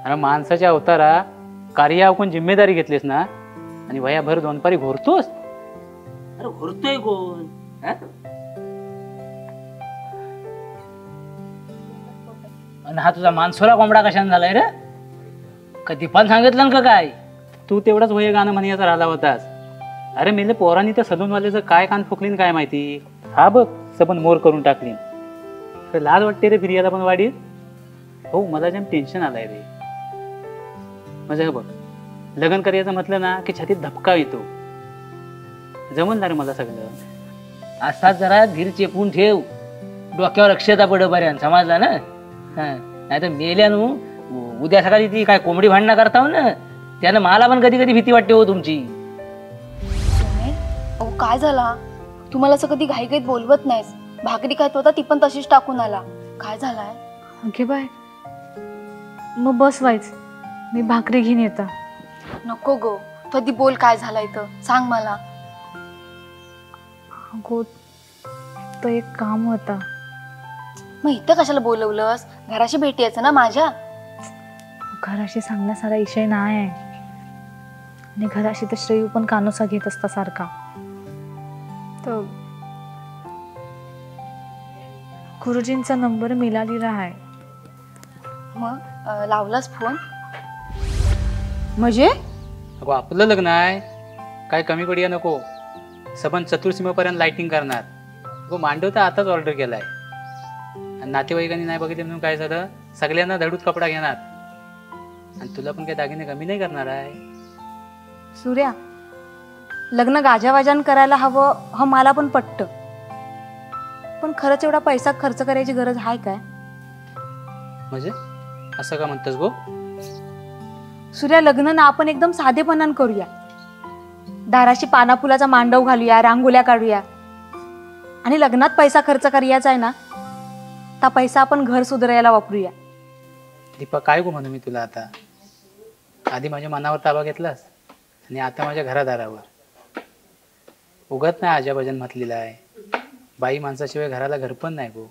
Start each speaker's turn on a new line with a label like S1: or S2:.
S1: अरे माणसाच्या अवतारा कार्य आपण जिम्मेदारी घेतलीस ना आणि वयाभर दोनपारी घोरतोस.
S2: अरे घोरतोय कोण? आणि हा तुझा मानसोरा कोंबडा कशाने झालाय रे? कधी पण सांगितलं ना का काय?
S1: तू तेवढंच वय गाणं म्हणायचा राहिला होतास. अरे मेले पोरांनी त्या सलूनवाल्याचं काय कान फुकलीन काय माहिती. हा बघ सबन मोर करून टाकली. लाज वाटते रे फिर्याला पण वाढीत. हो मला जेम टेन्शन आलाय रे. म्हणजे बघ लग्न करायचं म्हटलं ना की छातीत धपका येतो. जमलं रे मला सगळं.
S2: असा जरा धीर चेपून ठेव. डोक्यावर अक्षता पड बऱ्यान समजला ना. नाही तर मेल्यानु उद्या सकाळी ती काय कोंबडी भांडणं करताव ना त्यानं मला पण कधी कधी भीती वाटते हो तुमची.
S3: अहो काय झाला? तुम्हाला असं कधी घाईघाईत बोलवत नाहीस. भाकरी खात होता ती पण तशीच टाकून आला. काय झालाय?
S4: ओके बाय मग बस व्हायच मी भाकरी घेऊन येता.
S3: नको गो कधी बोल काय झालाय तर सांग मला.
S4: अगो तर एक काम होता.
S3: मग इथं कशाला बोलवलंस? घराशी भेटी यायचं ना माझ्या.
S4: घराशी सांगण्यासारा विषय नाही आहे आणि घराशी तर श्रेयू पण कानोसा घेत असता सारखा. तर गुरुजींचा नंबर मिळालेला आहे.
S3: मग लावलास फोन?
S4: म्हणजे
S1: अगो आपलं लग्न आहे काय कमी पडिया नको. सबन चतुर्सीमेपर्यंत लाइटिंग करणार. अगो मांडव तर आताच ऑर्डर केलाय. आणि नातेवाईकांनी नाही बघितले म्हणून काय झालं सगळ्यांना धडूत कपडा घेणार. आणि तुला पण काही दागिने कमी नाही करणार आहे.
S4: सूर्या लग्न गाजावाजान करायला हवं हा मला पण पटतं. पण खरंच एवढा पैसा खर्च करायची गरज आहे काय?
S1: म्हणजे असं का म्हणतोस गो?
S4: सूर्या लग्न ना आपण एकदम साधेपणान करूया. दाराशी पाना फुलाचा मांडव घालूया रांगोळ्या काढूया आणि लग्नात पैसा खर्च करायचा आहे ना त्या पैसा आपण घर सुधारायला वापरूया.
S1: दीपा काय गो म्हणू मी तुला आता. आधी माझ्या मनावर ताबा घेतलास आणि आता माझ्या घरादारावर. उगत नाही आजाबाजन म्हटलेला आहे. बाई माणसाशिवाय घराला घर पण नाही गो.